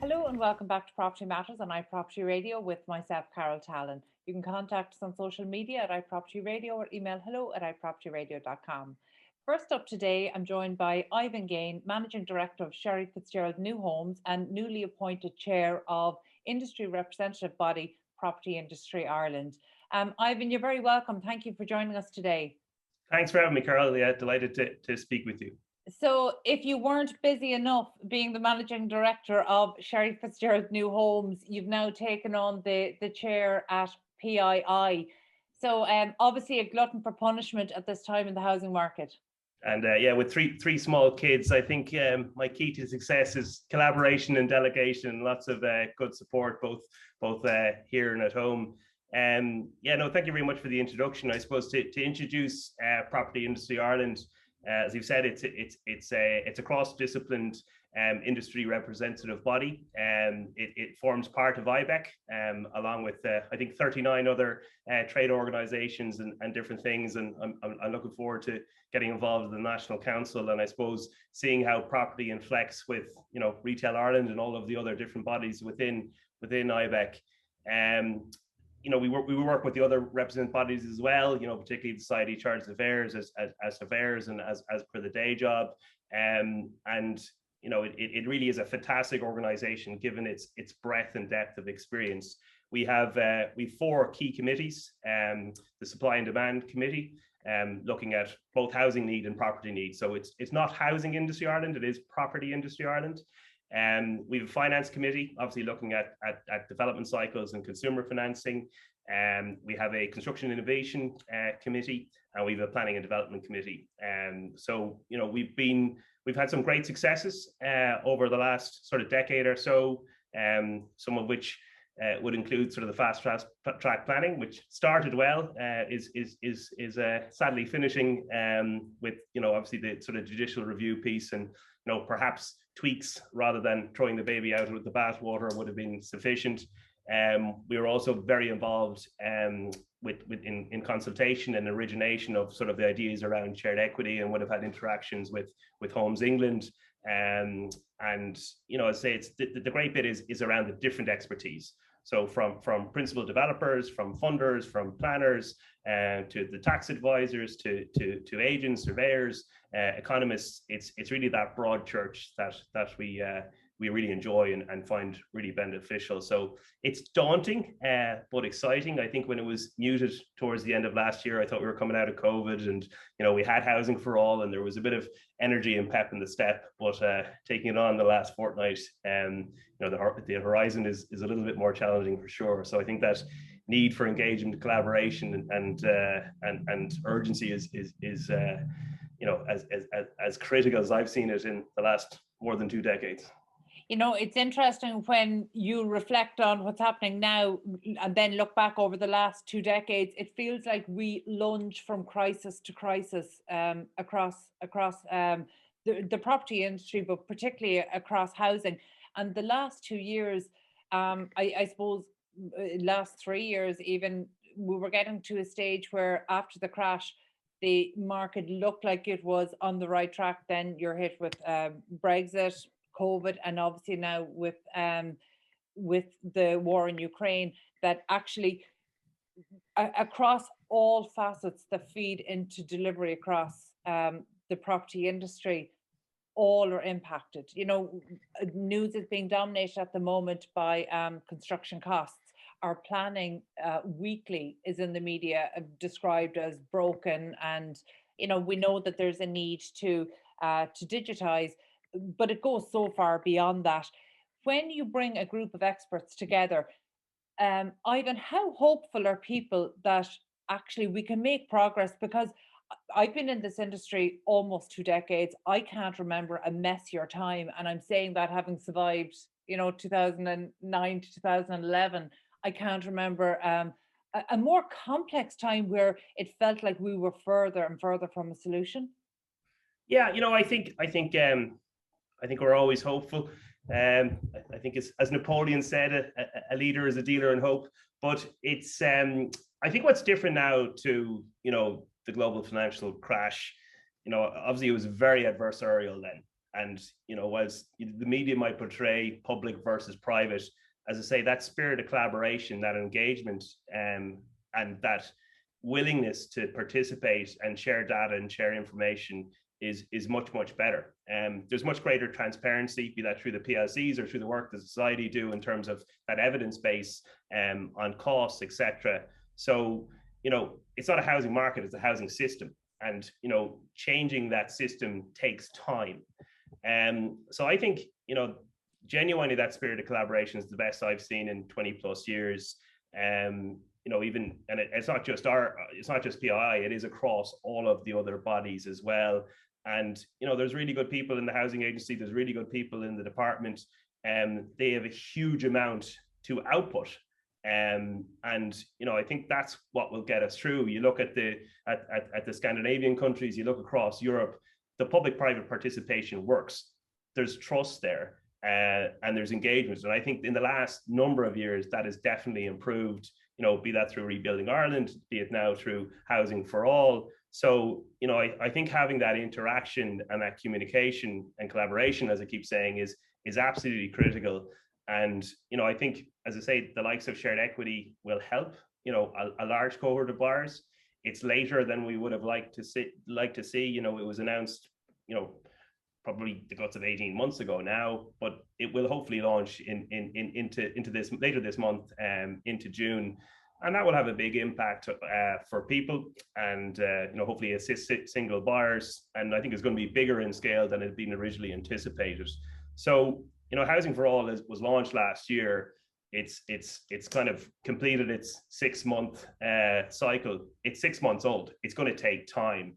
Hello and welcome back to Property Matters on iProperty Radio with myself, Carol Talon. You can contact us on social media at iProperty Radio or email hello@ipropertyradio.com. First up today, I'm joined by Ivan Gaine, Managing Director of Sherry FitzGerald New Homes and newly appointed Chair of Industry Representative Body Property Industry Ireland. Ivan, you're very welcome. Thank you for joining us today. Thanks for having me, Carol. Yeah, delighted to speak with you. So if you weren't busy enough being the managing director of Sherry FitzGerald New Homes, you've now taken on the chair at PII. So obviously a glutton for punishment at this time in the housing market. And yeah, with three small kids, I think my key to success is collaboration and delegation. Lots of good support, both here and at home. Yeah, no, thank you very much for the introduction. I suppose to introduce Property Industry Ireland. As you've said, it's a cross-disciplined industry representative body, and it forms part of IBEC, along with I think 39 other trade organisations and different things. And I'm looking forward to getting involved in the National Council, and I suppose seeing how property inflects with Retail Ireland and all of the other different bodies within IBEC. We work with the other representative bodies as well, particularly the Society Chartered Surveyors as surveyors and as per the day job. It really is a fantastic organization given its breadth and depth of experience. We have 4 key committees, the Supply and Demand Committee, looking at both housing need and property need. So it's not Housing Industry Ireland, it is Property Industry Ireland. We have a finance committee, obviously looking at development cycles and consumer financing. We have a construction innovation committee, and we have a planning and development committee. So we've had some great successes over the last sort of decade or so, some of which would include sort of the fast track planning, which started well, is sadly finishing with obviously the sort of judicial review piece, and perhaps tweaks rather than throwing the baby out with the bathwater would have been sufficient. We were also very involved in consultation and origination of sort of the ideas around shared equity, and would have had interactions with Homes England. And I'd say it's the great bit is around the different expertise. So from principal developers, from funders, from planners, to the tax advisors, to agents, surveyors, economists. It's really that broad church that we really enjoy and find really beneficial. So it's daunting, but exciting. I think when it was muted towards the end of last year, I thought we were coming out of COVID, and we had housing for all, and there was a bit of energy and pep in the step. But taking it on the last fortnight, the horizon is a little bit more challenging for sure. So I think that need for engagement, collaboration, and urgency is as critical as I've seen it in the last more than 2 decades. It's interesting when you reflect on what's happening now and then look back over the last 2 decades. It feels like we lunge from crisis to crisis across the property industry, but particularly across housing. And the last 2 years, I suppose, last 3 years even, we were getting to a stage where after the crash, the market looked like it was on the right track. Then you're hit with Brexit, COVID, and obviously now with the war in Ukraine, that actually across all facets that feed into delivery across the property industry, all are impacted. News is being dominated at the moment by construction costs. Our planning weekly is in the media described as broken, and we know that there's a need to digitize, but it goes so far beyond that. When you bring a group of experts together, Ivan, how hopeful are people that actually we can make progress? Because I've been in this industry almost 2 decades. I can't remember a messier time, and I'm saying that having survived 2009 to 2011. I can't remember a more complex time where it felt like we were further and further from a solution. Yeah, I think we're always hopeful. I think it's, as Napoleon said, a leader is a dealer in hope. But it's I think what's different now to the global financial crash. Obviously it was very adversarial then. And, you know, whilst the media might portray public versus private, as I say, that spirit of collaboration, that engagement, and that willingness to participate and share data and share information is much, much better. There's much greater transparency, be that through the PLCs or through the work that society do in terms of that evidence base on costs, etc. So, you know, it's not a housing market, it's a housing system. And, you know, changing that system takes time. So I think, you know, genuinely that spirit of collaboration is the best I've seen in 20 plus years. You know, even, and it's not just PII, it is across all of the other bodies as well. And, you know, there's really good people in the housing agency, there's really good people in the department, and they have a huge amount to output. And, you know, I think that's what will get us through. You look at the Scandinavian countries, you look across Europe, the public-private participation works. There's trust there, and there's engagement. And I think in the last number of years, that has definitely improved, you know, be that through Rebuilding Ireland, be it now through Housing for All. So, you know, I think having that interaction and that communication and collaboration, as I keep saying, is absolutely critical. And, you know, I think, as I say, the likes of shared equity will help, you know, a large cohort of buyers. It's later than we would have liked to see. You know, it was announced, you know, probably the guts of 18 months ago now, but it will hopefully launch into this later this month, into June. And that will have a big impact for people, and you know, hopefully assist single buyers. And I think it's going to be bigger in scale than it had been originally anticipated. So, you know, Housing for All was launched last year. It's kind of completed its 6-month cycle. It's 6 months old. It's going to take time.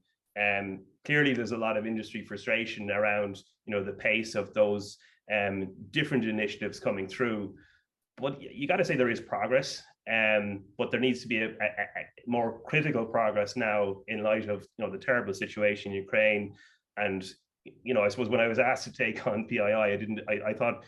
Clearly, there's a lot of industry frustration around, you know, the pace of those different initiatives coming through. But you got to say there is progress. But there needs to be a more critical progress now in light of, you know, the terrible situation in Ukraine. And, you know, I suppose when I was asked to take on PII, I thought,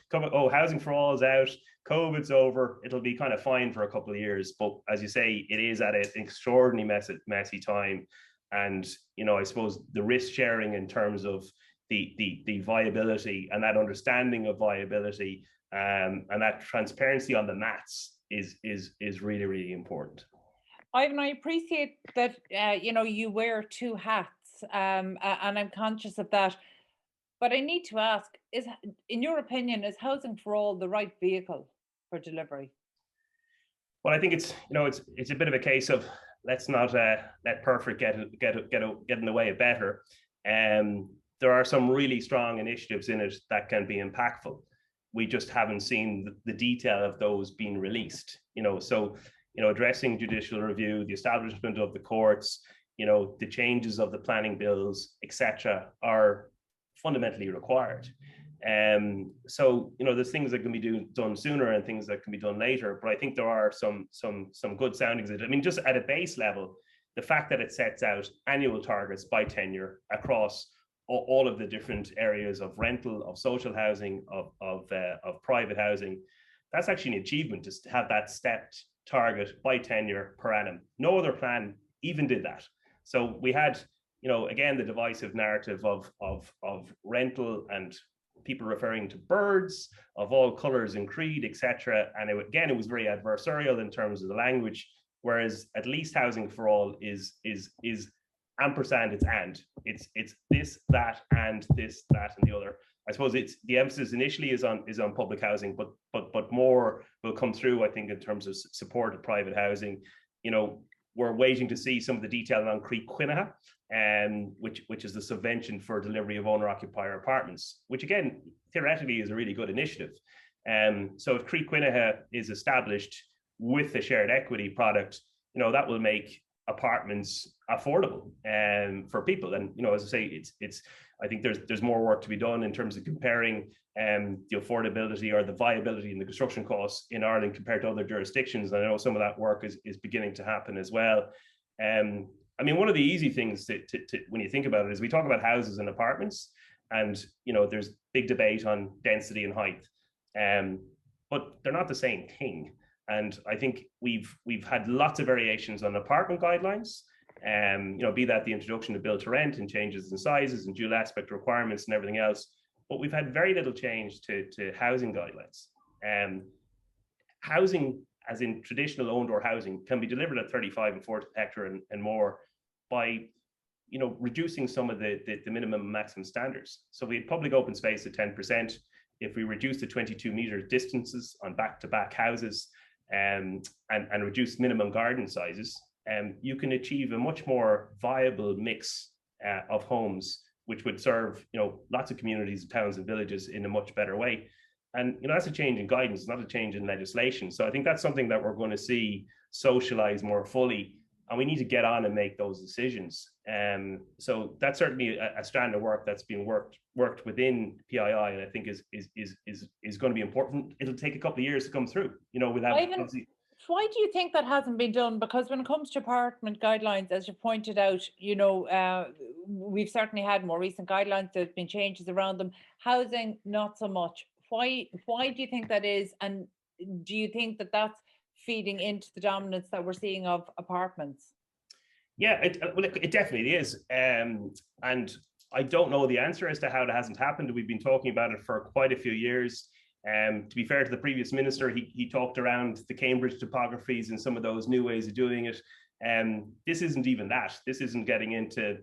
Housing for All is out, COVID's over, it'll be kind of fine for a couple of years. But as you say, it is at an extraordinarily messy time. And, you know, I suppose the risk sharing in terms of the viability and that understanding of viability, and that transparency on the maths is really, really important. Ivan, I appreciate that you know, you wear two hats, and I'm conscious of that. But I need to ask, in your opinion, is Housing for All the right vehicle for delivery? Well, I think it's, you know, it's a bit of a case of let's not let perfect get in the way of better. There are some really strong initiatives in it that can be impactful. We just haven't seen the detail of those being released, you know. So, you know, addressing judicial review, the establishment of the courts, you know, the changes of the planning bills, etc., are fundamentally required. So, you know, there's things that can be done sooner and things that can be done later. But I think there are some good soundings. I mean, just at a base level, the fact that it sets out annual targets by tenure across all of the different areas of rental, of social housing, of private housing, that's actually an achievement, just to have that stepped target by tenure per annum. No other plan even did that. So we had, you know, again, the divisive narrative of rental and people referring to birds of all colors and creed, etc. And it was very adversarial in terms of the language, whereas at least Housing for All is ampersand, it's this, that, and this, that, and the other. I suppose it's the emphasis initially is on public housing, but more will come through, I think, in terms of support of private housing. You know, we're waiting to see some of the detail on Creek Quinaha, which is the subvention for delivery of owner-occupier apartments, which again, theoretically is a really good initiative. So if Creek Quinaha is established with a shared equity product, you know, that will make apartments affordable for people. And, you know, as I say, it's I think there's more work to be done in terms of comparing the affordability or the viability and the construction costs in Ireland compared to other jurisdictions. And I know some of that work is beginning to happen as well. I mean, one of the easy things to when you think about it is we talk about houses and apartments, and, you know, there's big debate on density and height, but they're not the same thing. And I think we've had lots of variations on apartment guidelines, you know, be that the introduction of build to rent and changes in sizes and dual aspect requirements and everything else. but we've had very little change to housing guidelines. Housing, as in traditional owned or housing, can be delivered at 35 and 40 hectare and more by reducing some of the minimum and maximum standards. So we had public open space at 10%. If we reduce the 22-meter distances on back-to-back houses and reduce minimum garden sizes, you can achieve a much more viable mix of homes, which would serve lots of communities, towns and villages in a much better way. And that's a change in guidance, not a change in legislation. So I think that's something that we're going to see socialize more fully, and we need to get on and make those decisions. So that's certainly a strand of work that's been worked within PII, and I think is going to be important. It'll take a couple of years to come through, without. Why do you think that hasn't been done? Because when it comes to apartment guidelines, as you pointed out, we've certainly had more recent guidelines. There's been changes around them. Housing, not so much. Why do you think that is? And do you think that that's feeding into the dominance that we're seeing of apartments? Yeah, it definitely is. And I don't know the answer as to how it hasn't happened. We've been talking about it for quite a few years. To be fair to the previous minister, he talked around the Cambridge topographies and some of those new ways of doing it. This isn't even that. This isn't getting into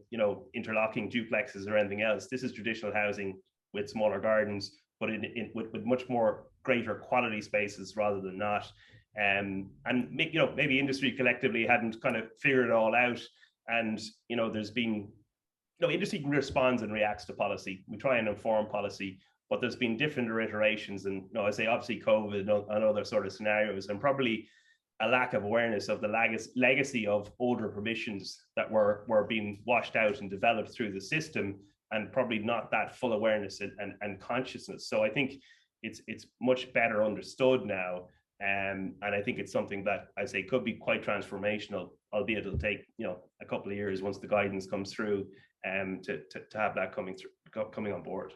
interlocking duplexes or anything else. This is traditional housing with smaller gardens, but with much more greater quality spaces rather than not. And maybe industry collectively hadn't kind of figured it all out. And there's been industry responds and reacts to policy. We try and inform policy, but there's been different iterations, and I say obviously COVID and other sort of scenarios, and probably a lack of awareness of the legacy of older permissions that were being washed out and developed through the system, and probably not that full awareness and consciousness. So I think it's much better understood now, and I think it's something that I say could be quite transformational, albeit it'll take a couple of years once the guidance comes through, to have that coming on board.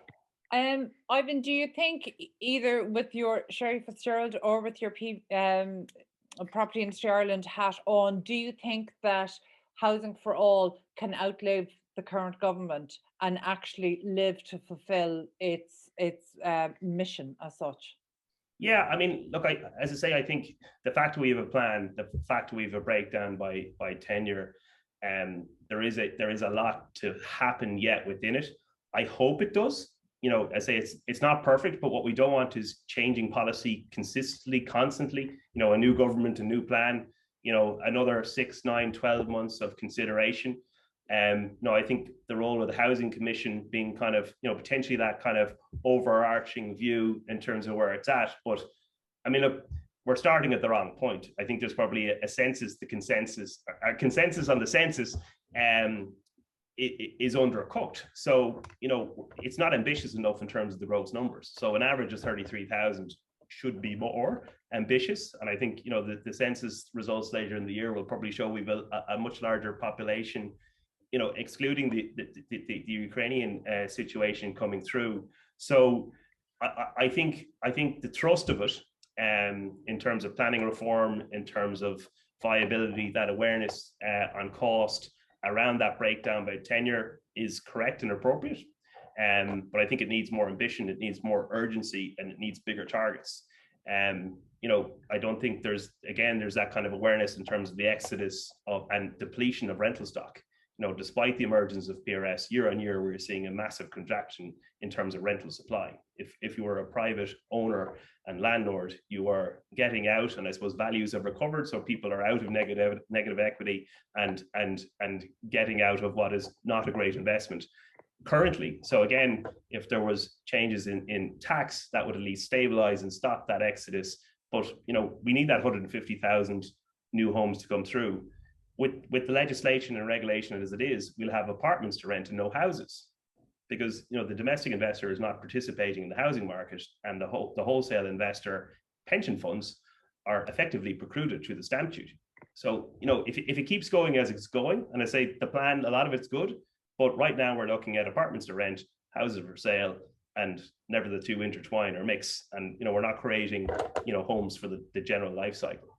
Ivan, do you think either with your Sherry FitzGerald or with your Property Industry Ireland hat on, do you think that Housing for All can outlive the current government and actually live to fulfill its mission as such? Yeah, I mean, look, as I say, I think the fact we have a plan, the fact we have a breakdown by tenure, there is a lot to happen yet within it. I hope it does. I say it's not perfect, but what we don't want is changing policy consistently, constantly. A new government, a new plan, another 6, 9, 12 months of consideration. I think the role of the Housing Commission being kind of, potentially that kind of overarching view in terms of where it's at. But I mean, look, we're starting at the wrong point. I think there's probably a consensus on the census is undercooked. So, it's not ambitious enough in terms of the gross numbers. So an average of 33,000 should be more ambitious. And I think, the census results later in the year will probably show we've a much larger population, excluding the Ukrainian situation coming through. So I think the thrust of it, in terms of planning reform, in terms of viability, that awareness on cost around that breakdown by tenure is correct and appropriate. But I think it needs more ambition, it needs more urgency, and it needs bigger targets. I don't think there's that kind of awareness in terms of the exodus and depletion of rental stock. Despite the emergence of PRS, year on year, we're seeing a massive contraction in terms of rental supply. If you were a private owner and landlord, you are getting out, and I suppose values have recovered, so people are out of negative equity and getting out of what is not a great investment currently. So again, if there was changes in tax, that would at least stabilize and stop that exodus. But we need that 150,000 new homes to come through. With the legislation and regulation as it is, we'll have apartments to rent and no houses, because the domestic investor is not participating in the housing market, and the wholesale investor pension funds are effectively precluded through the stamp duty. So if it keeps going as it's going, and I say the plan, a lot of it's good, but right now we're looking at apartments to rent, houses for sale, and never the two intertwine or mix, and we're not creating homes for the general life cycle.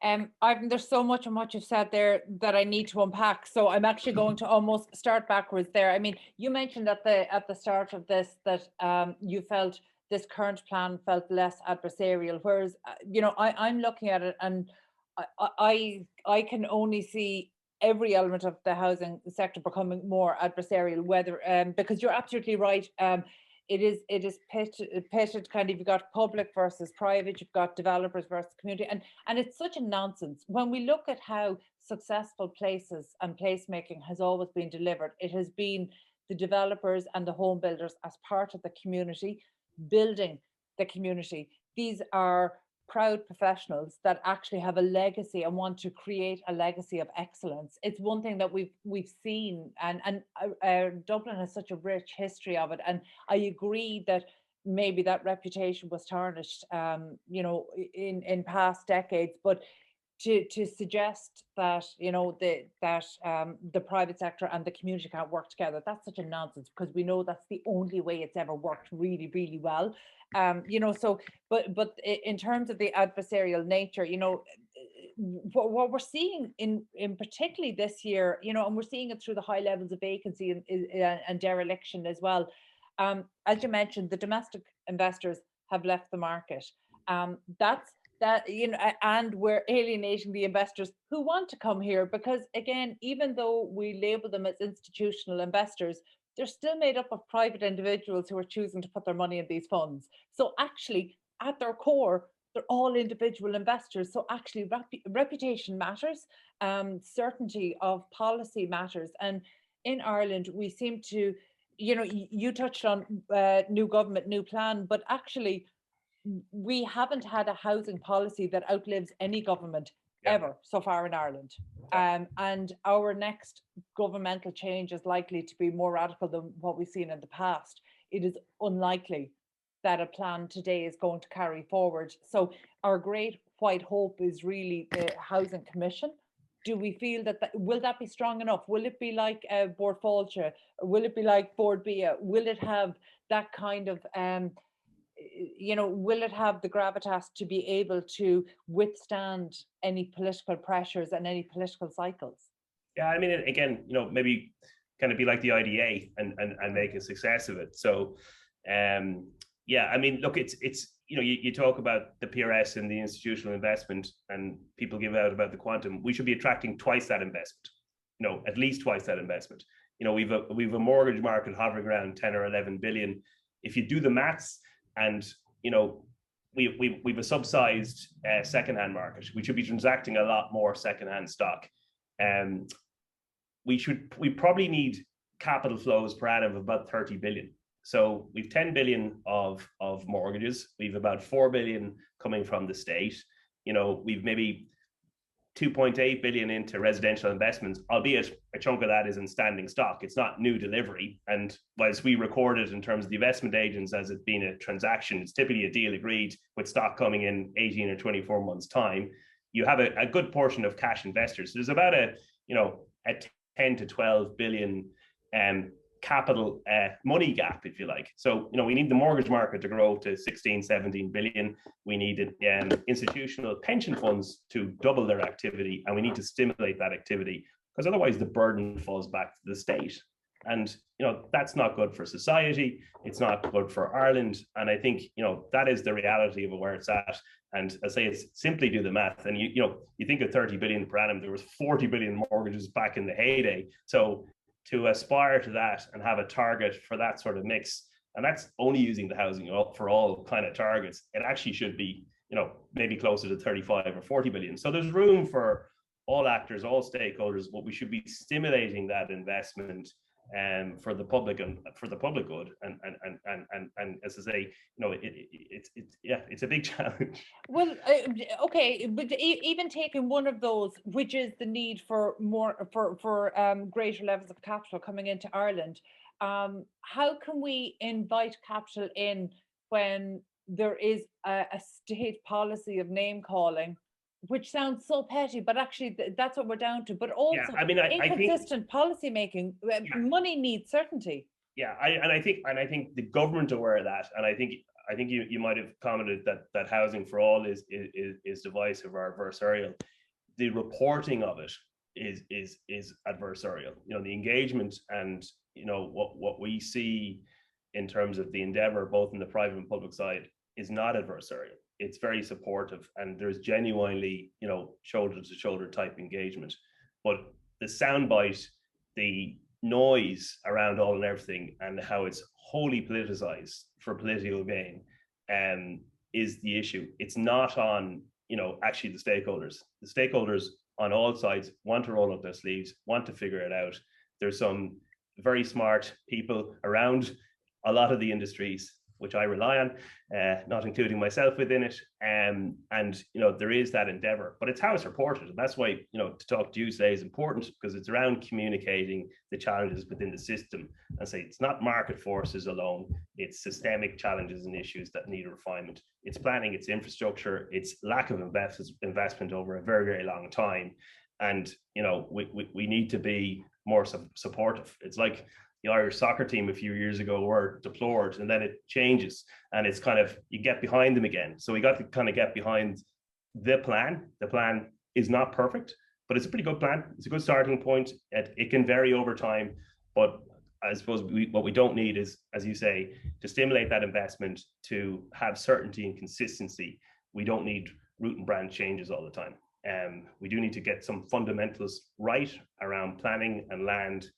Ivan, there's so much and what you've said there that I need to unpack. So I'm actually going to almost start backwards there. I mean, you mentioned at the start of this that you felt this current plan felt less adversarial, whereas I'm looking at it, and I can only see every element of the housing sector becoming more adversarial. Whether because you're absolutely right. It is pitted kind of, you've got public versus private, you've got developers versus community, and it's such a nonsense. When we look at how successful places and placemaking has always been delivered, it has been the developers and the home builders as part of the community, building the community. These are proud professionals that actually have a legacy and want to create a legacy of excellence. It's one thing that we've seen, and Dublin has such a rich history of it. And I agree that maybe that reputation was tarnished, in past decades. But to suggest that the private sector and the community can't work together, that's such a nonsense, because we know that's the only way it's ever worked really, really well. So but in terms of the adversarial nature, what we're seeing in particularly this year, and we're seeing it through the high levels of vacancy and dereliction as well. As you mentioned, the domestic investors have left the market. And we're alienating the investors who want to come here, because again, even though we label them as institutional investors, they're still made up of private individuals who are choosing to put their money in these funds. So actually, at their core, they're all individual investors. So actually, reputation matters, certainty of policy matters. And in Ireland, we seem to, you touched on new government, new plan, but actually, we haven't had a housing policy that outlives any government ever so far in Ireland. And our next governmental change is likely to be more radical than what we've seen in the past. It is unlikely that a plan today is going to carry forward. So our great white hope is really the Housing Commission. Do we feel that will that be strong enough? Will it be like Bord Fáilte? Will it be like Bord Bia? Will it have that kind of will it have the gravitas to be able to withstand any political pressures and any political cycles? Yeah, I mean, again, maybe kind of be like the IDA and make a success of it. So, I mean, look, it's you talk about the PRS and the institutional investment, and people give out about the quantum. We should be attracting twice that investment, at least twice that investment. We've a mortgage market hovering around 10 or 11 billion. If you do the maths, and we've a subsidized secondhand market. We should be transacting a lot more secondhand stock. We probably need capital flows per annum of about 30 billion. So we've 10 billion of mortgages. We've about 4 billion coming from the state. We've maybe 2.8 billion into residential investments, albeit a chunk of that is in standing stock. It's not new delivery. And whilst we record it in terms of the investment agents as it being a transaction, it's typically a deal agreed with stock coming in 18 or 24 months' time. You have a good portion of cash investors. So there's about a 10 to 12 billion capital money gap, if you like. So, we need the mortgage market to grow to 16, 17 billion. We need institutional pension funds to double their activity, and we need to stimulate that activity, because otherwise the burden falls back to the state. And, that's not good for society. It's not good for Ireland. And I think, that is the reality of where it's at. And I say, it's simply do the math. And, you think of 30 billion per annum, there was 40 billion mortgages back in the heyday. So to aspire to that and have a target for that sort of mix, and that's only using the housing for all kind of targets, it actually should be, maybe closer to 35 or 40 billion. So there's room for all actors, all stakeholders, but we should be stimulating that investment for the public and for the public good. And as I say, it's a big challenge. Well, okay, but even taking one of those, which is the need for greater levels of capital coming into Ireland, how can we invite capital in when there is a state policy of name calling, which sounds so petty, but actually that's what we're down to. But also, I inconsistent policy making. Money needs certainty. Yeah, I think the government are aware of that, and I think I think you might have commented that housing for all is divisive or adversarial. The reporting of it is adversarial. The engagement and what we see in terms of the endeavor, both in the private and public side, is not adversarial. It's very supportive, and there's genuinely, shoulder to shoulder type engagement. But the soundbite, the noise around all and everything, and how it's wholly politicized for political gain, is the issue. It's not on, actually the stakeholders. The stakeholders on all sides want to roll up their sleeves, want to figure it out. There's some very smart people around a lot of the industries, which I rely on, not including myself within it. And, there is that endeavor, but it's how it's reported. And that's why, to talk to you today is important, because it's around communicating the challenges within the system and say it's not market forces alone, it's systemic challenges and issues that need a refinement. It's planning, it's infrastructure, it's lack of investment over a very, very long time. And, we need to be more supportive. It's like the Irish soccer team a few years ago were deplored, and then it changes, and it's kind of, you get behind them again. So we got to kind of get behind the plan. The plan is not perfect, but it's a pretty good plan. It's a good starting point. It can vary over time, but I suppose what we don't need is, as you say, to stimulate that investment, to have certainty and consistency. We don't need root and branch changes all the time. We do need to get some fundamentals right around planning and land.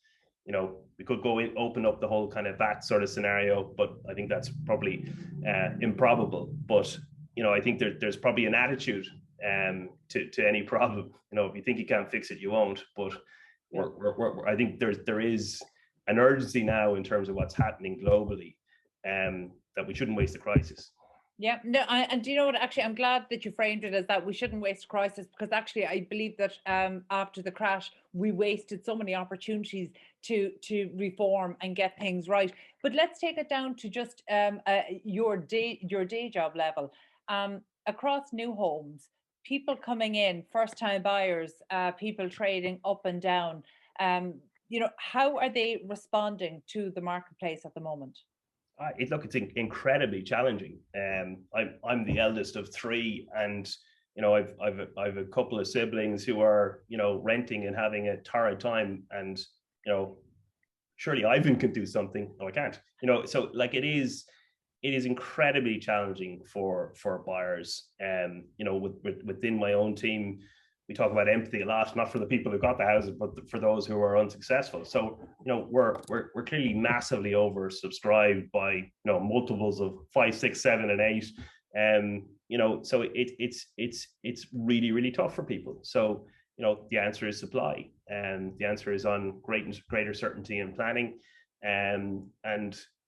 We could go in, open up the whole kind of VAT sort of scenario, but I think that's probably improbable. But I think there's probably an attitude to any problem. If you think you can't fix it, you won't. But I think there is an urgency now in terms of what's happening globally, that we shouldn't waste the crisis. Yeah, no, and do you know what? Actually, I'm glad that you framed it as that we shouldn't waste a crisis, because actually, I believe that after the crash, we wasted so many opportunities to reform and get things right. But let's take it down to just your day job level. Across new homes, people coming in, first time buyers, people trading up and down. How are they responding to the marketplace at the moment? It's incredibly challenging. I'm the eldest of three, and I've a couple of siblings who are renting and having a torrid time, and surely Ivan can do something. No, I can't. So like it is incredibly challenging for buyers. Within my own team, we talk about empathy a lot, not for the people who got the houses, but for those who are unsuccessful. So, we're clearly massively oversubscribed by, multiples of 5, 6, 7, and 8. So it's really, really tough for people. So, the answer is supply, and the answer is on greater certainty in planning. And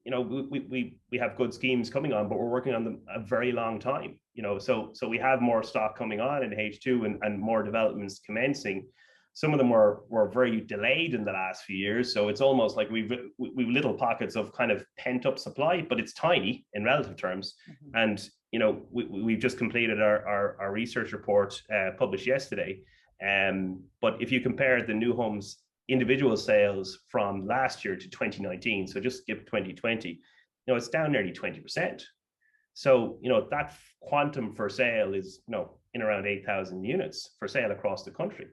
we have good schemes coming on, but we're working on them a very long time. So we have more stock coming on in H2 and more developments commencing. Some of them were very delayed in the last few years. So it's almost like we've little pockets of kind of pent up supply, but it's tiny in relative terms. Mm-hmm. And, we've just completed our research report published yesterday. But if you compare the new homes individual sales from last year to 2019, so just skip 2020, it's down nearly 20%. So, that quantum for sale is, in around 8,000 units for sale across the country.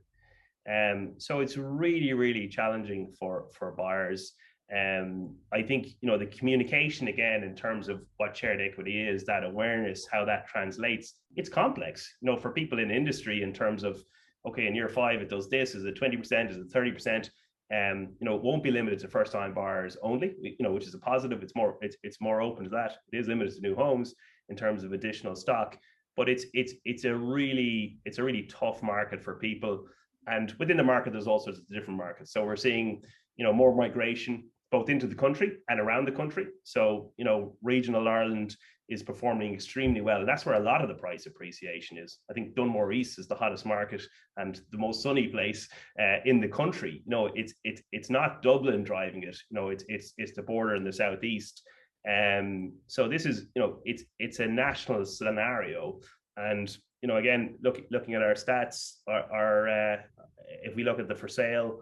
So it's really, really challenging for buyers. I think, the communication, again, in terms of what shared equity is, that awareness, how that translates, it's complex, for people in industry in terms of, okay, in year 5, it does this, is it 20%, is it 30%? It won't be limited to first-time buyers only, which is a positive. It's more open to that. It is limited to new homes in terms of additional stock, but it's a really tough market for people. And within the market, there's all sorts of different markets. So we're seeing, more migration both into the country and around the country. So, regional Ireland is performing extremely well. And that's where a lot of the price appreciation is. I think Dunmore East is the hottest market and the most sunny place in the country. It's not Dublin driving it. It's the border in the southeast. So this is, it's a national scenario. And, again, looking at our stats, if we look at the for sale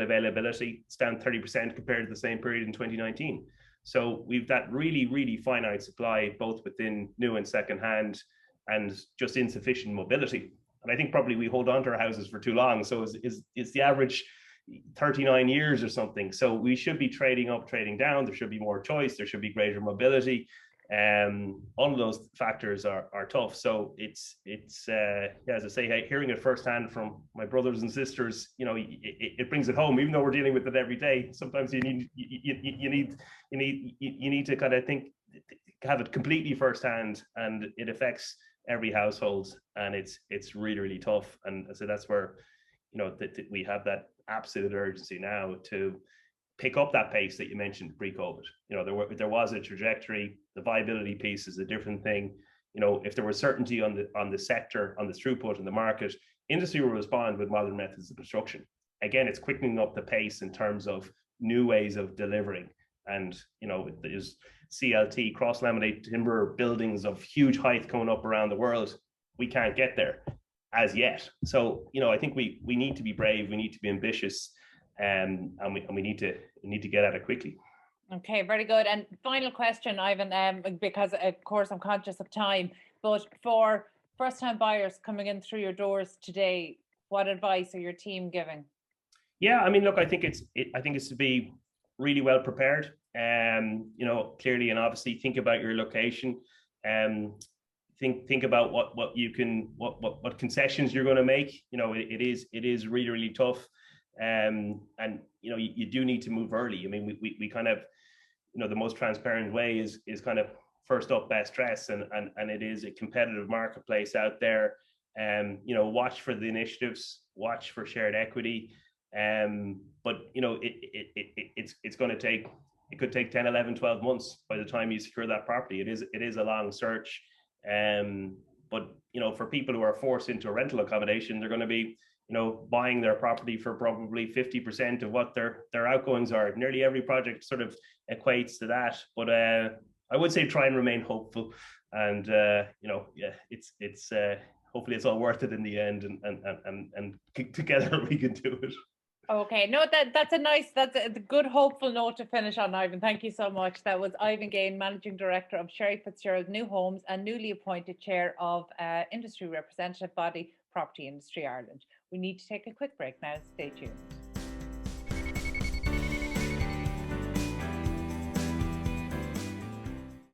availability, it's down 30% compared to the same period in 2019. So we've that really, really finite supply, both within new and second hand, and just insufficient mobility. And I think probably we hold on to our houses for too long. So is the average 39 years or something. So we should be trading up, trading down. There should be more choice. There should be greater mobility. All of those factors are tough. So it's yeah, as I say, hearing it firsthand from my brothers and sisters, you know, it brings it home. Even though we're dealing with it every day, sometimes you need to kind of have it completely firsthand, and it affects every household, and it's really, really tough. And so that's where, you know, we have that absolute urgency now to pick up that pace that you mentioned pre-COVID. You know, there was a trajectory. The viability piece is a different thing. You know, if there was certainty on the sector, on the throughput in the market, industry will respond with modern methods of construction. Again, it's quickening up the pace in terms of new ways of delivering. And, you know, there's CLT, cross-laminated timber buildings of huge height coming up around the world. We can't get there as yet. So, you know, I think we need to be brave. We need to be ambitious. And we need to get at it quickly. Okay, very good. And final question, Ivan, because of course I'm conscious of time, but for first-time buyers coming in through your doors today, what advice are your team giving? Yeah, I mean, look, I think it's to be really well prepared. You know, clearly and obviously think about your location. Think about what concessions you're going to make. You know, it is really, really tough. And you know, you do need to move early. I mean, we kind of, you know, the most transparent way is kind of first up, best dress, and it is a competitive marketplace out there. You know, watch for the initiatives, watch for shared equity. But you know, it's going to take, it could take 10, 11, 12 months by the time you secure that property. It is a long search. But you know, for people who are forced into a rental accommodation, they're going to be, you know, buying their property for probably 50% of what their outgoings are. Nearly every project sort of equates to that. But I would say try and remain hopeful. And you know, yeah, it's hopefully it's all worth it in the end, and together we can do it. Okay, no, that's a good hopeful note to finish on, Ivan. Thank you so much. That was Ivan Gaine, Managing Director of Sherry FitzGerald's New Homes and newly appointed Chair of industry representative body, Property Industry Ireland. We need to take a quick break now. Stay tuned.